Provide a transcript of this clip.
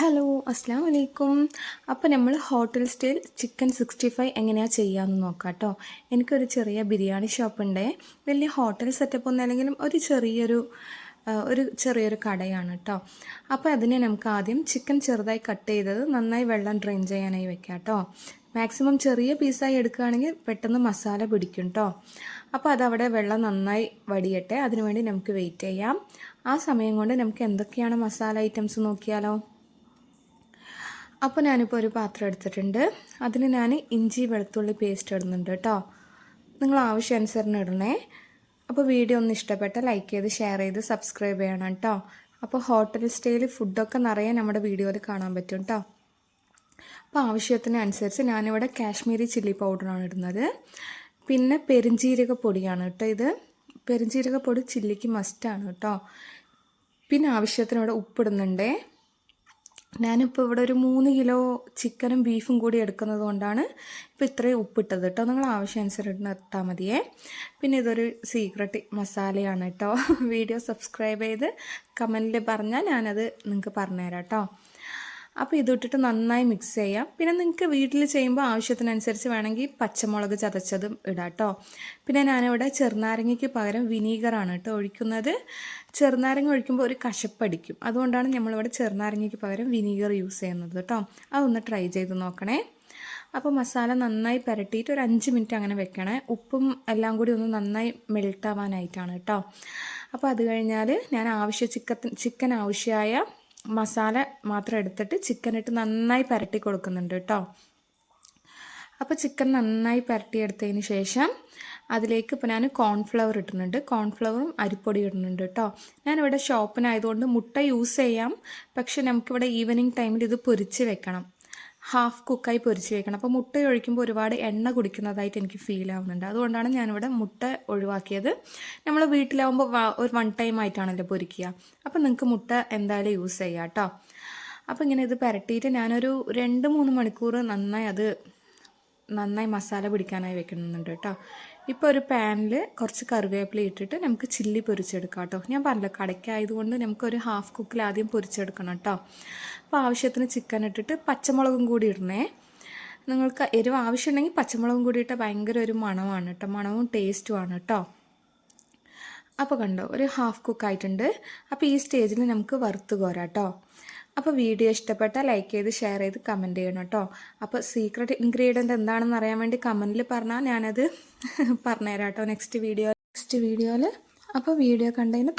Hello അസ്സാം വലൈക്കും. അപ്പോൾ നമ്മൾ ഹോട്ടൽ സ്റ്റൈൽ ചിക്കൻ 65 എങ്ങനെയാണ് ചെയ്യാമെന്ന് നോക്കാം കേട്ടോ. എനിക്കൊരു ചെറിയ ബിരിയാണി ഷോപ്പുണ്ട്. വലിയ ഹോട്ടൽ സെറ്റപ്പ് ഒന്നും അല്ലെങ്കിലും ഒരു ചെറിയൊരു കടയാണ് കേട്ടോ. അപ്പോൾ അതിനെ നമുക്ക് ആദ്യം ചിക്കൻ ചെറുതായി കട്ട് ചെയ്തത് നന്നായി വെള്ളം ഡ്രെയിൻ ചെയ്യാനായി വെക്കാം കേട്ടോ. മാക്സിമം ചെറിയ പീസായി എടുക്കുകയാണെങ്കിൽ പെട്ടെന്ന് മസാല പിടിക്കും കേട്ടോ. അപ്പോൾ അതവിടെ വെള്ളം നന്നായി വടിയട്ടെ. അതിനുവേണ്ടി നമുക്ക് വെയിറ്റ് ചെയ്യാം. ആ സമയം കൊണ്ട് നമുക്ക് എന്തൊക്കെയാണ് മസാല ഐറ്റംസ് നോക്കിയാലോ. അപ്പോൾ ഞാനിപ്പോൾ ഒരു പാത്രം എടുത്തിട്ടുണ്ട്. അതിന് ഞാൻ ഇഞ്ചി വെളുത്തുള്ളി പേസ്റ്റ് ഇടുന്നുണ്ട് കേട്ടോ. നിങ്ങൾ ആവശ്യാനുസരണം ഇടണേ. അപ്പോൾ വീഡിയോ ഒന്ന് ഇഷ്ടപ്പെട്ടാൽ ലൈക്ക് ചെയ്ത് ഷെയർ ചെയ്ത് സബ്സ്ക്രൈബ് ചെയ്യണം കേട്ടോ. അപ്പോൾ ഹോട്ടൽ സ്റ്റൈൽ ഫുഡൊക്കെ നിറയെ നമ്മുടെ വീഡിയോയിൽ കാണാൻ പറ്റും കേട്ടോ. അപ്പോൾ ആവശ്യത്തിനനുസരിച്ച് ഞാനിവിടെ കാശ്മീരി ചില്ലി പൗഡറാണ് ഇടുന്നത്. പിന്നെ പെരുംജീരക പൊടിയാണ് കേട്ടോ. ഇത് പെരുംജീരക പൊടി ചില്ലിക്ക് മസ്റ്റാണ് കേട്ടോ. പിന്നെ ആവശ്യത്തിന് ഇവിടെ ഉപ്പിടുന്നുണ്ടേ. ഞാനിപ്പോൾ ഇവിടെ ഒരു 3 കിലോ ചിക്കനും ബീഫും കൂടി എടുക്കുന്നത് കൊണ്ടാണ് ഇപ്പോൾ ഇത്രയും ഉപ്പിട്ടത് കേട്ടോ. നിങ്ങൾ ആവശ്യാനുസരണം ഇട്ടാൽ മതിയേ. പിന്നെ ഇതൊരു സീക്രട്ട് മസാലയാണ് കേട്ടോ. വീഡിയോ സബ്സ്ക്രൈബ് ചെയ്ത് കമൻറ്റിൽ പറഞ്ഞാൽ ഞാനത് നിങ്ങൾക്ക് പറഞ്ഞുതരാം കേട്ടോ. അപ്പോൾ ഇതിട്ടിട്ട് നന്നായി മിക്സ് ചെയ്യാം. പിന്നെ നിങ്ങൾക്ക് വീട്ടിൽ ചെയ്യുമ്പോൾ ആവശ്യത്തിനനുസരിച്ച് വേണമെങ്കിൽ പച്ചമുളക് ചതച്ചതും ഇടാം കേട്ടോ. പിന്നെ ഞാനിവിടെ ചെറുനാരങ്ങയ്ക്ക് പകരം വിനീഗറാണ് കേട്ടോ ഒഴിക്കുന്നത്. ചെറുനാരങ്ങ ഒഴിക്കുമ്പോൾ ഒരു കശപ്പടിക്കും. അതുകൊണ്ടാണ് നമ്മളിവിടെ ചെറുനാരങ്ങയ്ക്ക് പകരം വിനീഗർ യൂസ് ചെയ്യുന്നത് കേട്ടോ. അതൊന്ന് ട്രൈ ചെയ്ത് നോക്കണേ. അപ്പോൾ മസാല നന്നായി പുരട്ടിയിട്ട് ഒരു 5 മിനിറ്റ് അങ്ങനെ വെക്കണേ. ഉപ്പും എല്ലാം കൂടി ഒന്ന് നന്നായി മെൽട്ടാവാനായിട്ടാണ് കേട്ടോ. അപ്പോൾ അത് കഴിഞ്ഞാൽ ഞാൻ ചിക്കൻ ആവശ്യമായ മസാല മാത്രം എടുത്തിട്ട് ചിക്കനിട്ട് നന്നായി പുരട്ടി കൊടുക്കുന്നുണ്ട് കേട്ടോ. അപ്പോൾ ചിക്കൻ നന്നായി പുരട്ടിയെടുത്തതിന് ശേഷം അതിലേക്ക് ഇപ്പോൾ ഞാൻ കോൺഫ്ലവർ ഇടുന്നുണ്ട്. കോൺഫ്ലവറും അരിപ്പൊടി ഇടുന്നുണ്ട് കേട്ടോ. ഞാനിവിടെ ഷോപ്പിനായതുകൊണ്ട് മുട്ട യൂസ് ചെയ്യാം. പക്ഷെ നമുക്കിവിടെ ഈവനിങ് ടൈമിൽ ഇത് പൊരിച്ച് വെക്കണം. ഹാഫ് കുക്കായി പൊരിച്ച് വെക്കണം. അപ്പോൾ മുട്ട ഒഴിക്കുമ്പോൾ ഒരുപാട് എണ്ണ കുടിക്കുന്നതായിട്ട് എനിക്ക് ഫീൽ ആവുന്നുണ്ട്. അതുകൊണ്ടാണ് ഞാനിവിടെ മുട്ട ഒഴിവാക്കിയത്. നമ്മൾ വീട്ടിലാവുമ്പോൾ ഒരു 1 ടൈം ആയിട്ടാണല്ലോ പൊരിക്കുക. അപ്പോൾ നിങ്ങൾക്ക് മുട്ട എന്തായാലും യൂസ് ചെയ്യാം കേട്ടോ. അപ്പോൾ ഇങ്ങനെ ഇത് പുരട്ടിയിട്ട് ഞാനൊരു 2-3 മണിക്കൂർ നന്നായി മസാല പിടിക്കാനായി വെക്കുന്നുണ്ട് കേട്ടോ. ഇപ്പോൾ ഒരു പാനിൽ കുറച്ച് കറിവേപ്പില ഇട്ടിട്ട് നമുക്ക് ചില്ലി പൊരിച്ചെടുക്കാം കേട്ടോ. ഞാൻ പറഞ്ഞല്ലോ കടയ്ക്കായതുകൊണ്ട് നമുക്കൊരു ഹാഫ് കുക്കിൽ ആദ്യം പൊരിച്ചെടുക്കണം കേട്ടോ. അപ്പോൾ ആവശ്യത്തിന് ചിക്കൻ ഇട്ടിട്ട് പച്ചമുളകും കൂടി ഇടണേ. നിങ്ങൾക്ക് എരിവ് ആവശ്യമുണ്ടെങ്കിൽ പച്ചമുളകും കൂടി ഇട്ടാൽ ഭയങ്കര ഒരു മണമാണ് കേട്ടോ. മണവും ടേസ്റ്റുമാണ് കേട്ടോ. അപ്പോൾ കണ്ടോ ഒരു ഹാഫ് കുക്കായിട്ടുണ്ട്. അപ്പോൾ ഈ സ്റ്റേജിൽ നമുക്ക് വറുത്ത് കോരാം കേട്ടോ. അപ്പോൾ വീഡിയോ ഇഷ്ടപ്പെട്ടാൽ ലൈക്ക് ചെയ്ത് ഷെയർ ചെയ്ത് കമൻറ്റ് ചെയ്യണം കേട്ടോ. അപ്പോൾ സീക്രട്ട് ഇൻഗ്രീഡിയൻറ്റ് എന്താണെന്ന് അറിയാൻ വേണ്ടി കമൻറ്റിൽ പറഞ്ഞാൽ ഞാനത് പറഞ്ഞുതരാം കേട്ടോ നെക്സ്റ്റ് വീഡിയോയിൽ. അപ്പോൾ വീഡിയോ കണ്ടതിന്